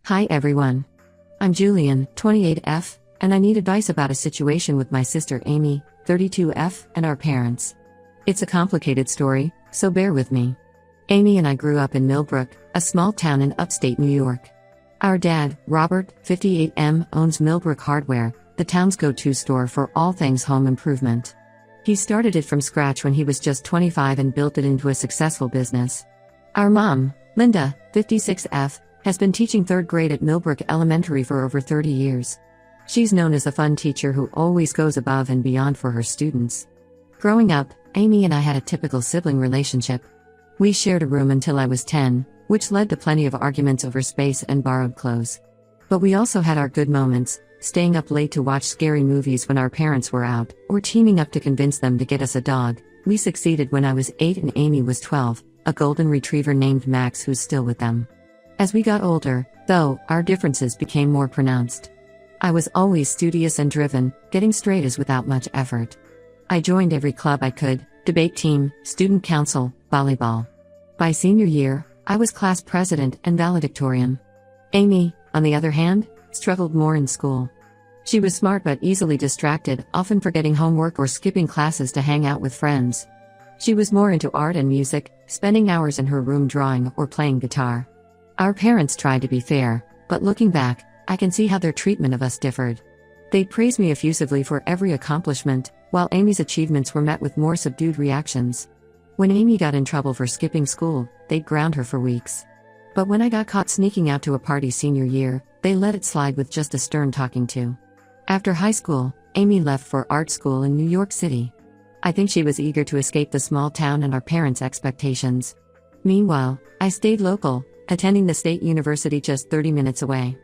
Hi everyone. I'm Julian, 28F, and I need advice about a situation with my sister Amy, 32F, and our parents. It's a complicated story, so bear with me. Amy and I grew up in Millbrook, a small town in upstate New York. Our dad, Robert, 58M, owns Millbrook Hardware, the town's go-to store for all things home improvement. He started it from scratch when he was just 25 and built it into a successful business. Our mom, Linda, 56F, has been teaching 3rd grade at Millbrook Elementary for over 30 years. She's known as a fun teacher who always goes above and beyond for her students. Growing up, Amy and I had a typical sibling relationship. We shared a room until I was 10, which led to plenty of arguments over space and borrowed clothes. But we also had our good moments, staying up late to watch scary movies when our parents were out, or teaming up to convince them to get us a dog. We succeeded when I was 8 and Amy was 12, a golden retriever named Max who's still with them. As we got older, though, our differences became more pronounced. I was always studious and driven, getting straight A's without much effort. I joined every club I could, debate team, student council, volleyball. By senior year, I was class president and valedictorian. Amy, on the other hand, struggled more in school. She was smart but easily distracted, often forgetting homework or skipping classes to hang out with friends. She was more into art and music, spending hours in her room drawing or playing guitar. Our parents tried to be fair, but looking back, I can see how their treatment of us differed. They'd praise me effusively for every accomplishment, while Amy's achievements were met with more subdued reactions. When Amy got in trouble for skipping school, they'd ground her for weeks. But when I got caught sneaking out to a party senior year, they let it slide with just a stern talking to. After high school, Amy left for art school in New York City. I think she was eager to escape the small town and our parents' expectations. Meanwhile, I stayed local, attending the state university just 30 minutes away.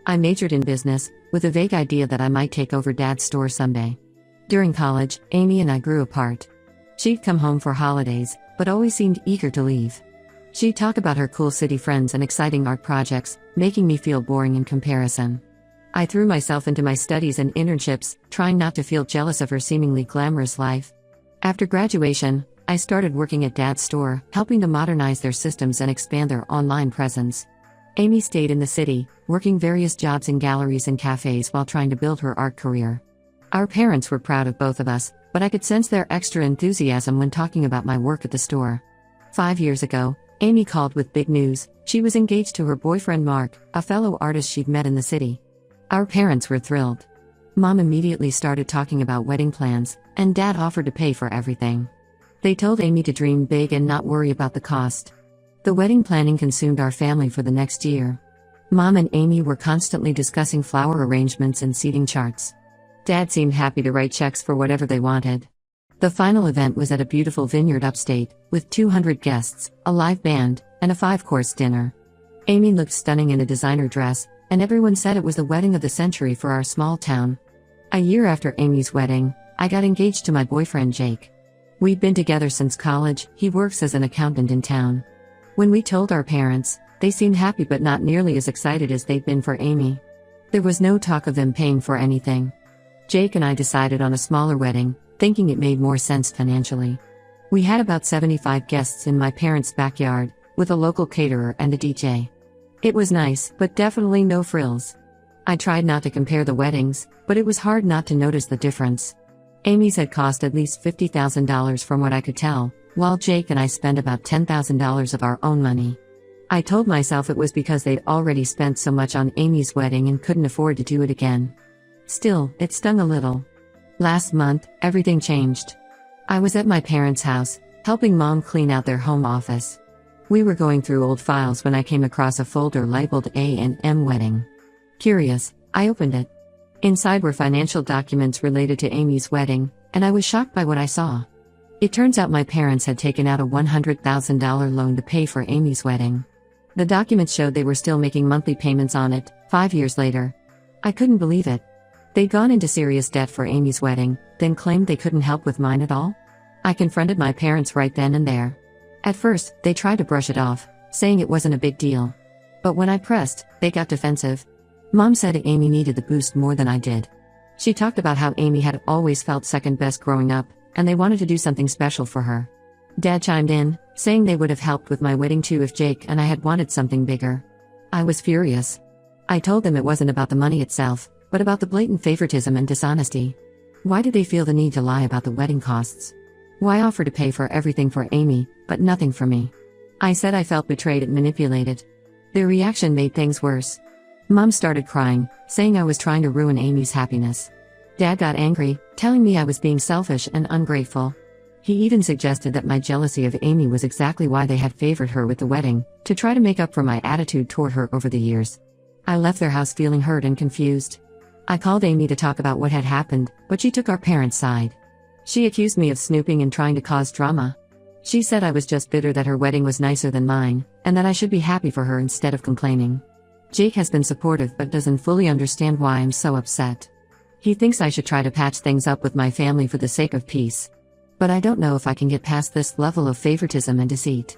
I majored in business, with a vague idea that I might take over Dad's store someday. During college, Amy and I grew apart. She'd come home for holidays, but always seemed eager to leave. She'd talk about her cool city friends and exciting art projects, making me feel boring in comparison. I threw myself into my studies and internships, trying not to feel jealous of her seemingly glamorous life. After graduation, I started working at Dad's store, helping to modernize their systems and expand their online presence. Amy stayed in the city, working various jobs in galleries and cafes while trying to build her art career. Our parents were proud of both of us, but I could sense their extra enthusiasm when talking about my work at the store. 5 years ago, Amy called with big news. She was engaged to her boyfriend Mark, a fellow artist she'd met in the city. Our parents were thrilled. Mom immediately started talking about wedding plans, and Dad offered to pay for everything. They told Amy to dream big and not worry about the cost. The wedding planning consumed our family for the next year. Mom and Amy were constantly discussing flower arrangements and seating charts. Dad seemed happy to write checks for whatever they wanted. The final event was at a beautiful vineyard upstate, with 200 guests, a live band, and a 5-course dinner. Amy looked stunning in a designer dress, and everyone said it was the wedding of the century for our small town. A year after Amy's wedding, I got engaged to my boyfriend Jake. We'd been together since college. He works as an accountant in town. When we told our parents, they seemed happy but not nearly as excited as they'd been for Amy. There was no talk of them paying for anything. Jake and I decided on a smaller wedding, thinking it made more sense financially. We had about 75 guests in my parents' backyard, with a local caterer and a DJ. It was nice, but definitely no frills. I tried not to compare the weddings, but it was hard not to notice the difference. Amy's had cost at least $50,000 from what I could tell, while Jake and I spent about $10,000 of our own money. I told myself it was because they'd already spent so much on Amy's wedding and couldn't afford to do it again. Still, it stung a little. Last month, everything changed. I was at my parents' house, helping Mom clean out their home office. We were going through old files when I came across a folder labeled A&M Wedding. Curious, I opened it. Inside were financial documents related to Amy's wedding, and I was shocked by what I saw. It turns out my parents had taken out a $100,000 loan to pay for Amy's wedding. The documents showed they were still making monthly payments on it, 5 years later. I couldn't believe it. They'd gone into serious debt for Amy's wedding, then claimed they couldn't help with mine at all? I confronted my parents right then and there. At first, they tried to brush it off, saying it wasn't a big deal. But when I pressed, they got defensive. Mom said Amy needed the boost more than I did. She talked about how Amy had always felt second best growing up, and they wanted to do something special for her. Dad chimed in, saying they would have helped with my wedding too if Jake and I had wanted something bigger. I was furious. I told them it wasn't about the money itself, but about the blatant favoritism and dishonesty. Why did they feel the need to lie about the wedding costs? Why offer to pay for everything for Amy, but nothing for me? I said I felt betrayed and manipulated. Their reaction made things worse. Mom started crying, saying I was trying to ruin Amy's happiness. Dad got angry, telling me I was being selfish and ungrateful. He even suggested that my jealousy of Amy was exactly why they had favored her with the wedding, to try to make up for my attitude toward her over the years. I left their house feeling hurt and confused. I called Amy to talk about what had happened, but she took our parents' side. She accused me of snooping and trying to cause drama. She said I was just bitter that her wedding was nicer than mine, and that I should be happy for her instead of complaining. Jake has been supportive but doesn't fully understand why I'm so upset. He thinks I should try to patch things up with my family for the sake of peace. But I don't know if I can get past this level of favoritism and deceit.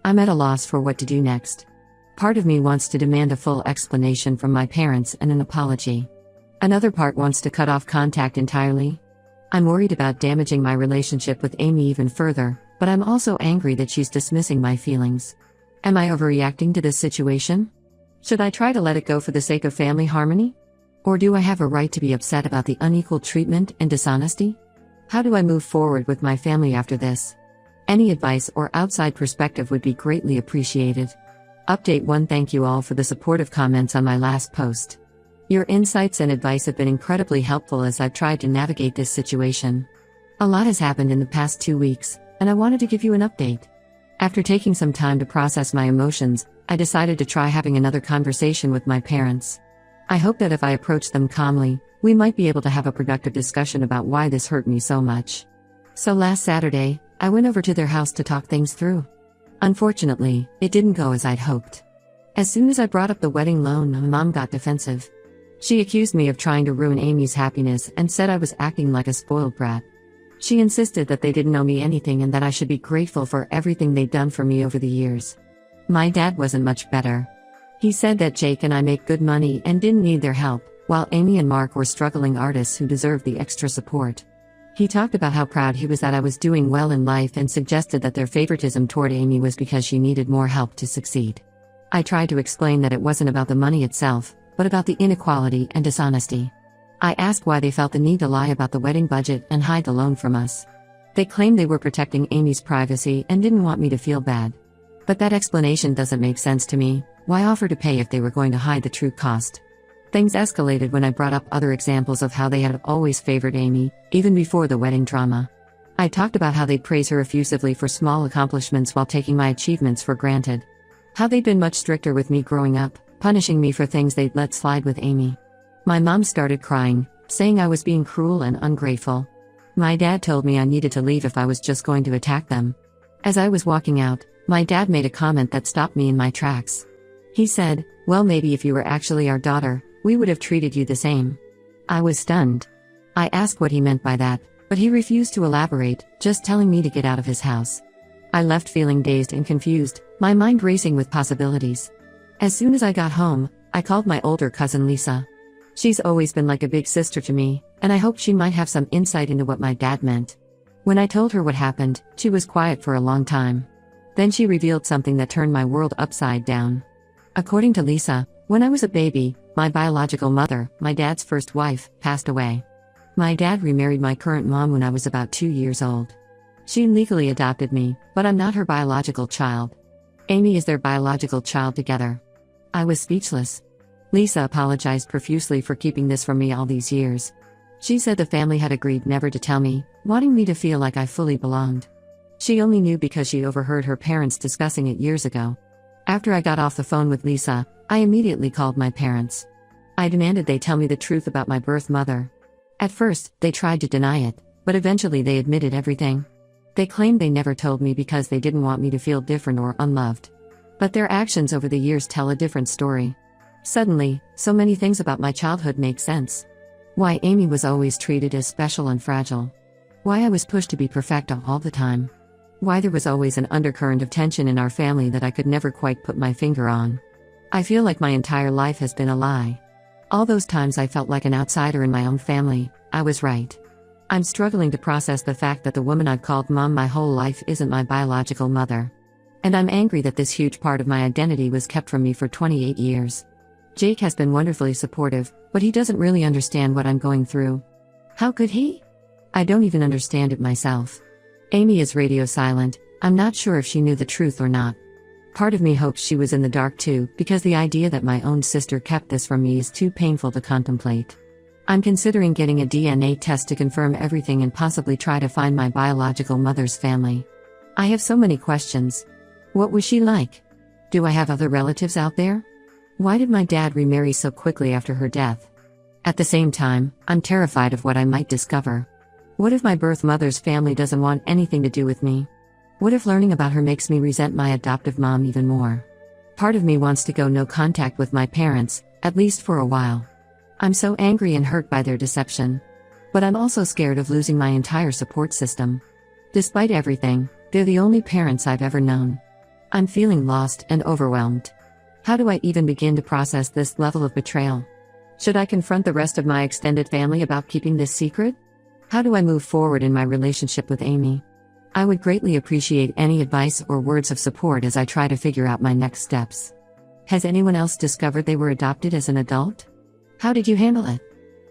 I'm at a loss for what to do next. Part of me wants to demand a full explanation from my parents and an apology. Another part wants to cut off contact entirely. I'm worried about damaging my relationship with Amy even further, but I'm also angry that she's dismissing my feelings. Am I overreacting to this situation? Should I try to let it go for the sake of family harmony? Or do I have a right to be upset about the unequal treatment and dishonesty? How do I move forward with my family after this? Any advice or outside perspective would be greatly appreciated. Update 1. Thank you all for the supportive comments on my last post. Your insights and advice have been incredibly helpful as I've tried to navigate this situation. A lot has happened in the past 2 weeks, and I wanted to give you an update. After taking some time to process my emotions, I decided to try having another conversation with my parents. I hope that if I approach them calmly, we might be able to have a productive discussion about why this hurt me so much. So last Saturday, I went over to their house to talk things through. Unfortunately, it didn't go as I'd hoped. As soon as I brought up the wedding loan, Mom got defensive. She accused me of trying to ruin Amy's happiness and said I was acting like a spoiled brat. She insisted that they didn't owe me anything and that I should be grateful for everything they'd done for me over the years. My dad wasn't much better. He said that Jake and I make good money and didn't need their help, while Amy and Mark were struggling artists who deserved the extra support. He talked about how proud he was that I was doing well in life and suggested that their favoritism toward Amy was because she needed more help to succeed. I tried to explain that it wasn't about the money itself, but about the inequality and dishonesty. I asked why they felt the need to lie about the wedding budget and hide the loan from us. They claimed they were protecting Amy's privacy and didn't want me to feel bad. But that explanation doesn't make sense to me. Why offer to pay if they were going to hide the true cost? Things escalated when I brought up other examples of how they had always favored Amy, even before the wedding drama. I talked about how they'd praise her effusively for small accomplishments while taking my achievements for granted. How they'd been much stricter with me growing up, punishing me for things they'd let slide with Amy. My mom started crying, saying I was being cruel and ungrateful. My dad told me I needed to leave if I was just going to attack them. As I was walking out, my dad made a comment that stopped me in my tracks. He said, "Well, maybe if you were actually our daughter, we would have treated you the same." I was stunned. I asked what he meant by that, but he refused to elaborate, just telling me to get out of his house. I left feeling dazed and confused, my mind racing with possibilities. As soon as I got home, I called my older cousin Lisa. She's always been like a big sister to me, and I hoped she might have some insight into what my dad meant. When I told her what happened, she was quiet for a long time. Then she revealed something that turned my world upside down. According to Lisa, when I was a baby, my biological mother, my dad's first wife, passed away. My dad remarried my current mom when I was about 2 years old. She legally adopted me, but I'm not her biological child. Amy is their biological child together. I was speechless. Lisa apologized profusely for keeping this from me all these years. She said the family had agreed never to tell me, wanting me to feel like I fully belonged. She only knew because she overheard her parents discussing it years ago. After I got off the phone with Lisa, I immediately called my parents. I demanded they tell me the truth about my birth mother. At first, they tried to deny it, but eventually they admitted everything. They claimed they never told me because they didn't want me to feel different or unloved. But their actions over the years tell a different story. Suddenly, so many things about my childhood make sense. Why Amy was always treated as special and fragile. Why I was pushed to be perfect all the time. Why there was always an undercurrent of tension in our family that I could never quite put my finger on. I feel like my entire life has been a lie. All those times I felt like an outsider in my own family, I was right. I'm struggling to process the fact that the woman I've called mom my whole life isn't my biological mother. And I'm angry that this huge part of my identity was kept from me for 28 years. Jake has been wonderfully supportive, but he doesn't really understand what I'm going through. How could he? I don't even understand it myself. Amy is radio silent. I'm not sure if she knew the truth or not. Part of me hopes she was in the dark too, because the idea that my own sister kept this from me is too painful to contemplate. I'm considering getting a DNA test to confirm everything and possibly try to find my biological mother's family. I have so many questions. What was she like? Do I have other relatives out there? Why did my dad remarry so quickly after her death? At the same time, I'm terrified of what I might discover. What if my birth mother's family doesn't want anything to do with me? What if learning about her makes me resent my adoptive mom even more? Part of me wants to go no contact with my parents, at least for a while. I'm so angry and hurt by their deception. But I'm also scared of losing my entire support system. Despite everything, they're the only parents I've ever known. I'm feeling lost and overwhelmed. How do I even begin to process this level of betrayal? Should I confront the rest of my extended family about keeping this secret? How do I move forward in my relationship with Amy? I would greatly appreciate any advice or words of support as I try to figure out my next steps. Has anyone else discovered they were adopted as an adult? How did you handle it?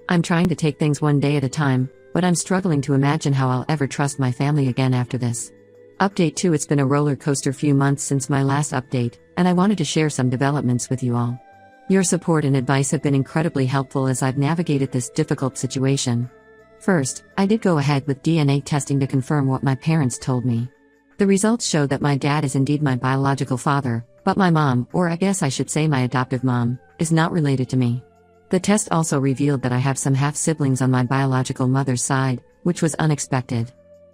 I'm trying to take things one day at a time, but I'm struggling to imagine how I'll ever trust my family again after this. Update 2. It's been a roller coaster few months since my last update, and I wanted to share some developments with you all. Your support and advice have been incredibly helpful as I've navigated this difficult situation. First, I did go ahead with DNA testing to confirm what my parents told me. The results showed that my dad is indeed my biological father, but my mom, or I guess I should say my adoptive mom, is not related to me. The test also revealed that I have some half-siblings on my biological mother's side, which was unexpected.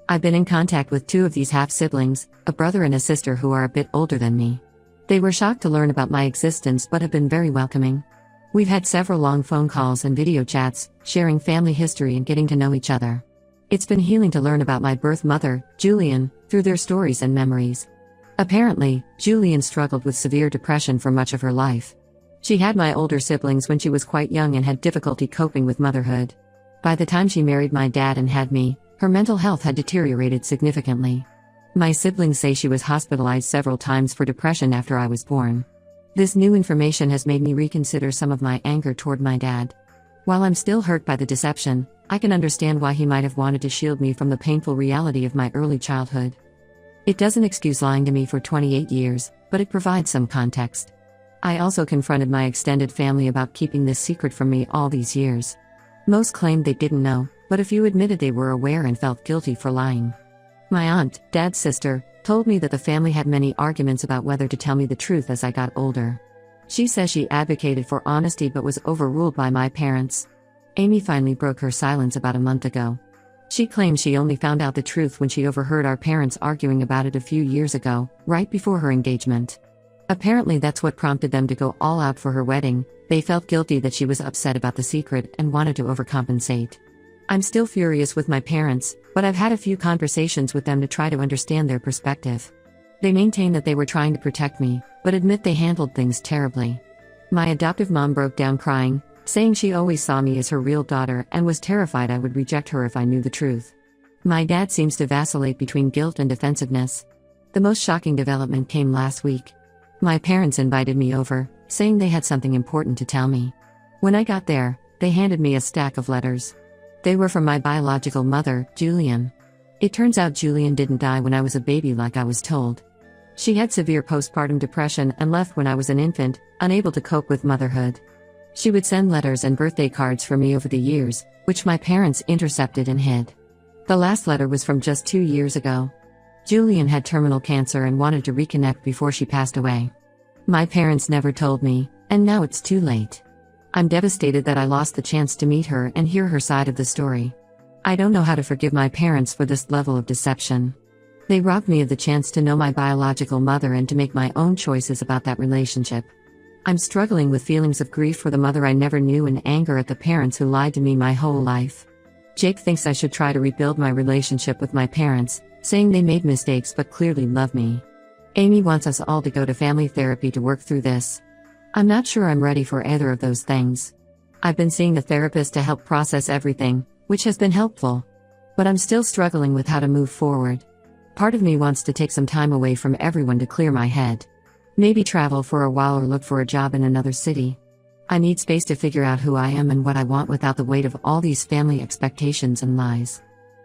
I've been in contact with 2 of these half-siblings, a brother and a sister who are a bit older than me. They were shocked to learn about my existence but have been very welcoming. We've had several long phone calls and video chats, sharing family history and getting to know each other. It's been healing to learn about my birth mother, Julian, through their stories and memories. Apparently, Julian struggled with severe depression for much of her life. She had my older siblings when she was quite young and had difficulty coping with motherhood. By the time she married my dad and had me, her mental health had deteriorated significantly. My siblings say she was hospitalized several times for depression after I was born. This new information has made me reconsider some of my anger toward my dad. While I'm still hurt by the deception, I can understand why he might have wanted to shield me from the painful reality of my early childhood. It doesn't excuse lying to me for 28 years, but it provides some context. I also confronted my extended family about keeping this secret from me all these years. Most claimed they didn't know, but a few admitted they were aware and felt guilty for lying. My aunt, dad's sister, told me that the family had many arguments about whether to tell me the truth as I got older. She says she advocated for honesty but was overruled by my parents. Amy finally broke her silence about a month ago. She claims she only found out the truth when she overheard our parents arguing about it a few years ago, right before her engagement. Apparently that's what prompted them to go all out for her wedding. They felt guilty that she was upset about the secret and wanted to overcompensate. I'm still furious with my parents, but I've had a few conversations with them to try to understand their perspective. They maintain that they were trying to protect me, but admit they handled things terribly. My adoptive mom broke down crying, saying she always saw me as her real daughter and was terrified I would reject her if I knew the truth. My dad seems to vacillate between guilt and defensiveness. The most shocking development came last week. My parents invited me over, saying they had something important to tell me. When I got there, they handed me a stack of letters. They were from my biological mother, Julian. It turns out Julian didn't die when I was a baby like I was told. She had severe postpartum depression and left when I was an infant, unable to cope with motherhood. She would send letters and birthday cards for me over the years, which my parents intercepted and hid. The last letter was from just 2 years ago. Julian had terminal cancer and wanted to reconnect before she passed away. My parents never told me, and now it's too late. I'm devastated that I lost the chance to meet her and hear her side of the story. I don't know how to forgive my parents for this level of deception. They robbed me of the chance to know my biological mother and to make my own choices about that relationship. I'm struggling with feelings of grief for the mother I never knew and anger at the parents who lied to me my whole life. Jake thinks I should try to rebuild my relationship with my parents, saying they made mistakes but clearly love me. Amy wants us all to go to family therapy to work through this. I'm not sure I'm ready for either of those things. I've been seeing a therapist to help process everything, which has been helpful. But I'm still struggling with how to move forward. Part of me wants to take some time away from everyone to clear my head. Maybe travel for a while or look for a job in another city. I need space to figure out who I am and what I want without the weight of all these family expectations and lies.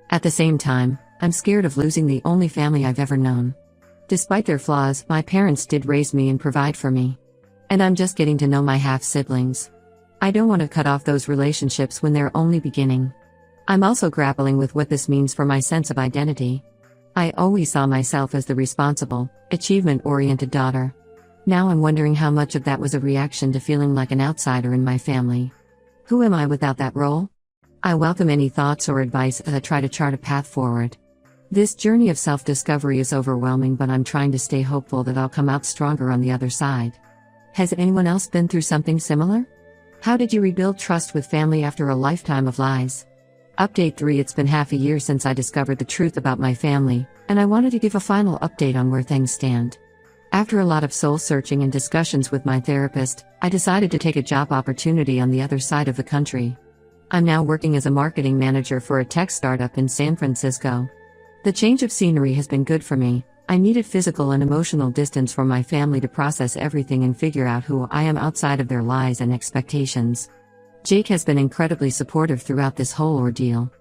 At the same time, I'm scared of losing the only family I've ever known. Despite their flaws, my parents did raise me and provide for me. And I'm just getting to know my half-siblings. I don't want to cut off those relationships when they're only beginning. I'm also grappling with what this means for my sense of identity. I always saw myself as the responsible, achievement-oriented daughter. Now I'm wondering how much of that was a reaction to feeling like an outsider in my family. Who am I without that role? I welcome any thoughts or advice as I try to chart a path forward. This journey of self-discovery is overwhelming, but I'm trying to stay hopeful that I'll come out stronger on the other side. Has anyone else been through something similar? How did you rebuild trust with family after a lifetime of lies? Update 3. It's been half a year since I discovered the truth about my family, and I wanted to give a final update on where things stand. After a lot of soul-searching and discussions with my therapist, I decided to take a job opportunity on the other side of the country. I'm now working as a marketing manager for a tech startup in San Francisco. The change of scenery has been good for me. I needed physical and emotional distance from my family to process everything and figure out who I am outside of their lies and expectations. Jake has been incredibly supportive throughout this whole ordeal.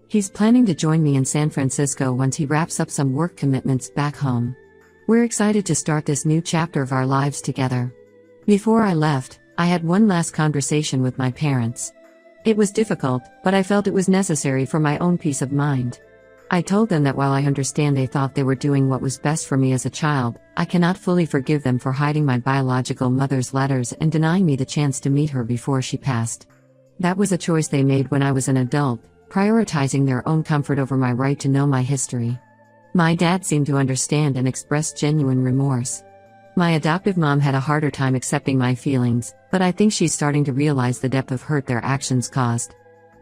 He's planning to join me in San Francisco once he wraps up some work commitments back home. We're excited to start this new chapter of our lives together. Before I left, I had one last conversation with my parents. It was difficult, but I felt it was necessary for my own peace of mind. I told them that while I understand they thought they were doing what was best for me as a child, I cannot fully forgive them for hiding my biological mother's letters and denying me the chance to meet her before she passed. That was a choice they made when I was an adult, prioritizing their own comfort over my right to know my history. My dad seemed to understand and expressed genuine remorse. My adoptive mom had a harder time accepting my feelings, but I think she's starting to realize the depth of hurt their actions caused.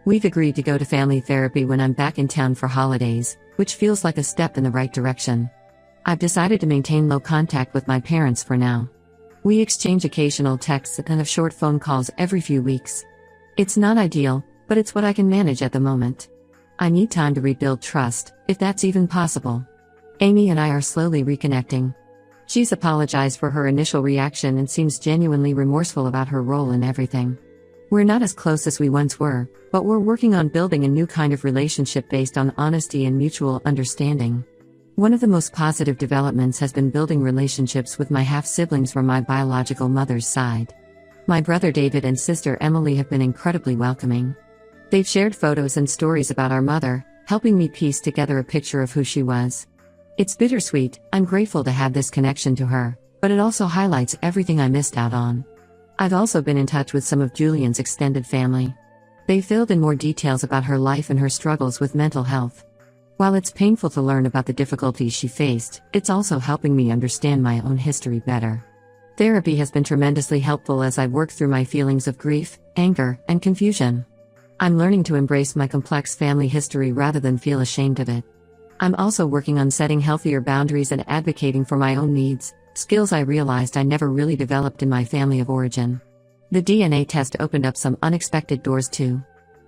We've agreed to go to family therapy when I'm back in town for holidays, which feels like a step in the right direction. I've decided to maintain low contact with my parents for now. We exchange occasional texts and have short phone calls every few weeks. It's not ideal, but it's what I can manage at the moment. I need time to rebuild trust, if that's even possible. Amy and I are slowly reconnecting. She's apologized for her initial reaction and seems genuinely remorseful about her role in everything. We're not as close as we once were, but we're working on building a new kind of relationship based on honesty and mutual understanding. One of the most positive developments has been building relationships with my half-siblings from my biological mother's side. My brother David and sister Emily have been incredibly welcoming. They've shared photos and stories about our mother, helping me piece together a picture of who she was. It's bittersweet. I'm grateful to have this connection to her, but it also highlights everything I missed out on. I've also been in touch with some of Julian's extended family. They filled in more details about her life and her struggles with mental health. While it's painful to learn about the difficulties she faced, it's also helping me understand my own history better. Therapy has been tremendously helpful as I work through my feelings of grief, anger, and confusion. I'm learning to embrace my complex family history rather than feel ashamed of it. I'm also working on setting healthier boundaries and advocating for my own needs, skills I realized I never really developed in my family of origin. The DNA test opened up some unexpected doors too.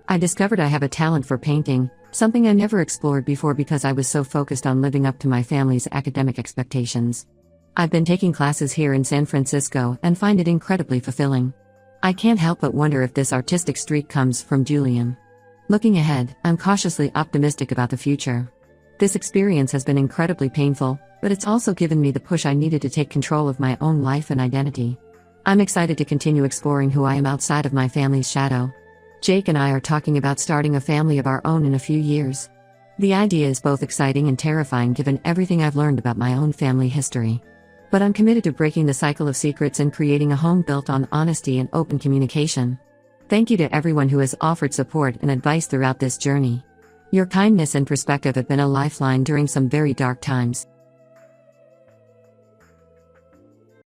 I discovered I have a talent for painting, something I never explored before because I was so focused on living up to my family's academic expectations. I've been taking classes here in San Francisco and find it incredibly fulfilling. I can't help but wonder if this artistic streak comes from Julian. Looking ahead, I'm cautiously optimistic about the future. This experience has been incredibly painful, but it's also given me the push I needed to take control of my own life and identity. I'm excited to continue exploring who I am outside of my family's shadow. Jake and I are talking about starting a family of our own in a few years. The idea is both exciting and terrifying given everything I've learned about my own family history. But I'm committed to breaking the cycle of secrets and creating a home built on honesty and open communication. Thank you to everyone who has offered support and advice throughout this journey. Your kindness and perspective have been a lifeline during some very dark times.